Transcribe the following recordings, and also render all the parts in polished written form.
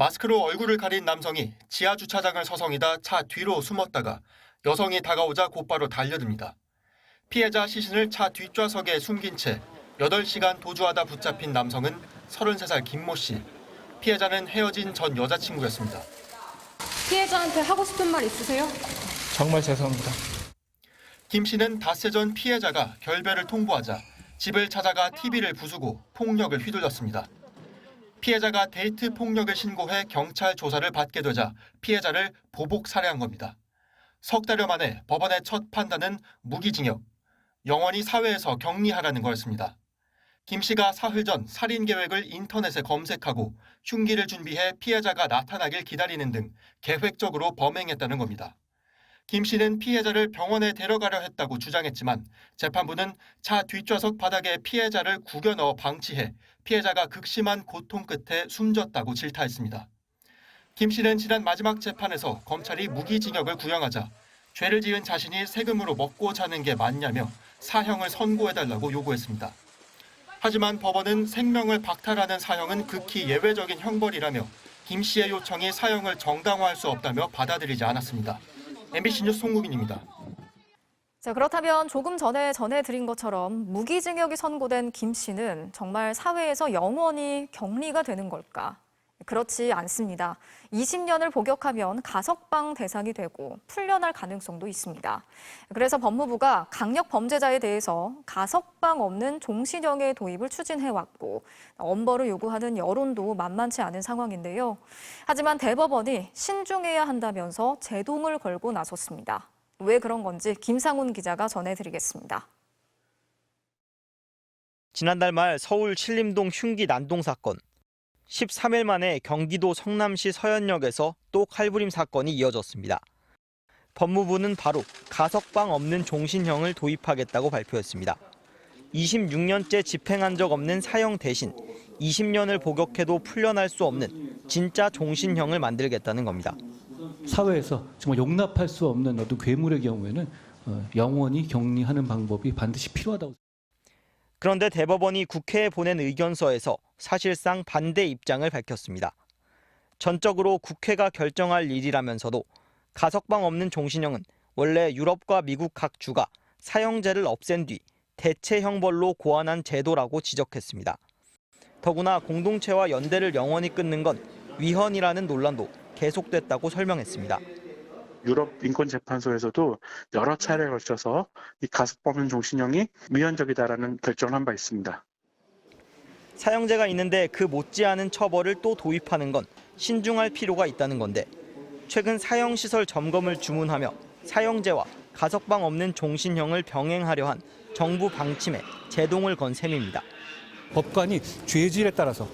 마스크로 얼굴을 가린 남성이 지하 주차장을 서성이다 차 뒤로 숨었다가 여성이 다가오자 곧바로 달려듭니다. 피해자 시신을 차 뒷좌석에 숨긴 채 8시간 도주하다 붙잡힌 남성은 33살 김모 씨. 피해자는 헤어진 전 여자친구였습니다. 피해자한테 하고 싶은 말 있으세요? 정말 죄송합니다. 김 씨는 닷새 전 피해자가 결별을 통보하자 집을 찾아가 TV를 부수고 폭력을 휘둘렀습니다. 피해자가 데이트 폭력을 신고해 경찰 조사를 받게 되자 피해자를 보복 살해한 겁니다. 석 달여 만에 법원의 첫 판단은 무기징역, 영원히 사회에서 격리하라는 거였습니다. 김 씨가 사흘 전 살인 계획을 인터넷에 검색하고 흉기를 준비해 피해자가 나타나길 기다리는 등 계획적으로 범행했다는 겁니다. 김 씨는 피해자를 병원에 데려가려 했다고 주장했지만 재판부는 차 뒷좌석 바닥에 피해자를 구겨 넣어 방치해 피해자가 극심한 고통 끝에 숨졌다고 질타했습니다. 김 씨는 지난 마지막 재판에서 검찰이 무기징역을 구형하자 죄를 지은 자신이 세금으로 먹고 자는 게 맞냐며 사형을 선고해달라고 요구했습니다. 하지만 법원은 생명을 박탈하는 사형은 극히 예외적인 형벌이라며 김 씨의 요청이 사형을 정당화할 수 없다며 받아들이지 않았습니다. MBC 뉴스 송국인입니다. 자, 그렇다면 조금 전에 전해드린 것처럼 무기징역이 선고된 김 씨는 정말 사회에서 영원히 격리가 되는 걸까? 그렇지 않습니다. 20년을 복역하면 가석방 대상이 되고 풀려날 가능성도 있습니다. 그래서 법무부가 강력 범죄자에 대해서 가석방 없는 종신형의 도입을 추진해왔고 엄벌을 요구하는 여론도 만만치 않은 상황인데요. 하지만 대법원이 신중해야 한다면서 제동을 걸고 나섰습니다. 왜 그런 건지 김상훈 기자가 전해드리겠습니다. 지난달 말 서울 신림동 흉기 난동 사건. 13일 만에 경기도 성남시 서현역에서 또 칼부림 사건이 이어졌습니다. 법무부는 바로 가석방 없는 종신형을 도입하겠다고 발표했습니다. 26년째 집행한 적 없는 사형 대신 20년을 복역해도 풀려날 수 없는 진짜 종신형을 만들겠다는 겁니다. 사회에서 정말 용납할 수 없는 어떤 괴물의 경우에는 영원히 격리하는 방법이 반드시 필요하다고. 그런데 대법원이 국회에 보낸 의견서에서 사실상 반대 입장을 밝혔습니다. 전적으로 국회가 결정할 일이라면서도 가석방 없는 종신형은 원래 유럽과 미국 각 주가 사형제를 없앤 뒤 대체 형벌로 고안한 제도라고 지적했습니다. 더구나 공동체와 연대를 영원히 끊는 건 위헌이라는 논란도 계속됐다고 설명했습니다. 유럽 인권재판소에서도 여러 차례에 걸쳐서 이 가석방 종신형이 위헌적이다라는 결정을 한 바 있습니다. 사형제가 있는데 그 못지않은 처벌을 또 도입하는 건 신중할 필요가 있다는 건데 최근 사형시설 점검을 주문하며 사형제와 가석방 없는 종신형을 병행하려 한 정부 방침에 제동을 건 셈입니다. 법관이 죄질에 따라서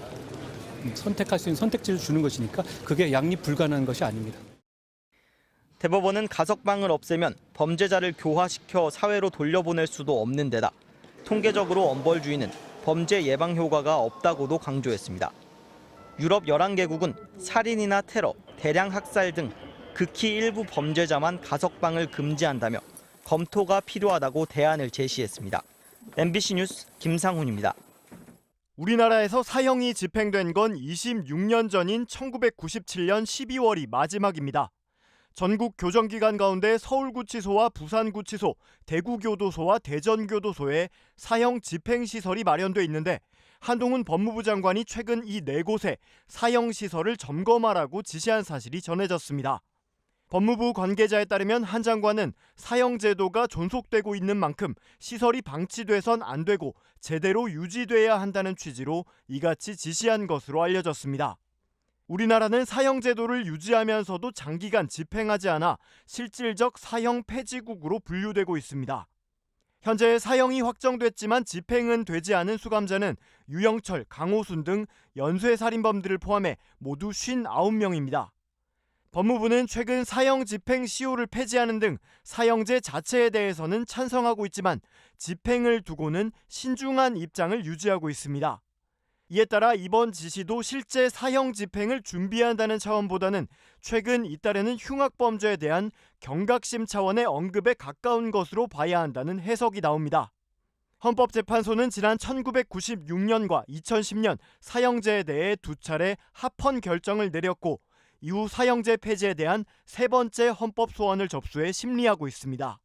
선택할 수 있는 선택지를 주는 것이니까 그게 양립 불가능한 것이 아닙니다. 대법원은 가석방을 없애면 범죄자를 교화시켜 사회로 돌려보낼 수도 없는 데다 통계적으로 엄벌주의는 범죄 예방 효과가 없다고도 강조했습니다. 유럽 11개국은 살인이나 테러, 대량 학살 등 극히 일부 범죄자만 가석방을 금지한다며 검토가 필요하다고 대안을 제시했습니다. MBC 뉴스 김상훈입니다. 우리나라에서 사형이 집행된 건 26년 전인 1997년 12월이 마지막입니다. 전국 교정기관 가운데 서울구치소와 부산구치소, 대구교도소와 대전교도소에 사형 집행시설이 마련돼 있는데 한동훈 법무부 장관이 최근 이 4곳에 사형시설을 점검하라고 지시한 사실이 전해졌습니다. 법무부 관계자에 따르면 한 장관은 사형제도가 존속되고 있는 만큼 시설이 방치돼선 안 되고 제대로 유지돼야 한다는 취지로 이같이 지시한 것으로 알려졌습니다. 우리나라는 사형제도를 유지하면서도 장기간 집행하지 않아 실질적 사형 폐지국으로 분류되고 있습니다. 현재 사형이 확정됐지만 집행은 되지 않은 수감자는 유영철, 강호순 등 연쇄살인범들을 포함해 모두 59명입니다. 법무부는 최근 사형 집행 시효를 폐지하는 등 사형제 자체에 대해서는 찬성하고 있지만 집행을 두고는 신중한 입장을 유지하고 있습니다. 이에 따라 이번 지시도 실제 사형 집행을 준비한다는 차원보다는 최근 잇따르는 흉악범죄에 대한 경각심 차원의 언급에 가까운 것으로 봐야 한다는 해석이 나옵니다. 헌법재판소는 지난 1996년과 2010년 사형제에 대해 2차례 합헌 결정을 내렸고 이후 사형제 폐지에 대한 세 번째 헌법 소원을 접수해 심리하고 있습니다.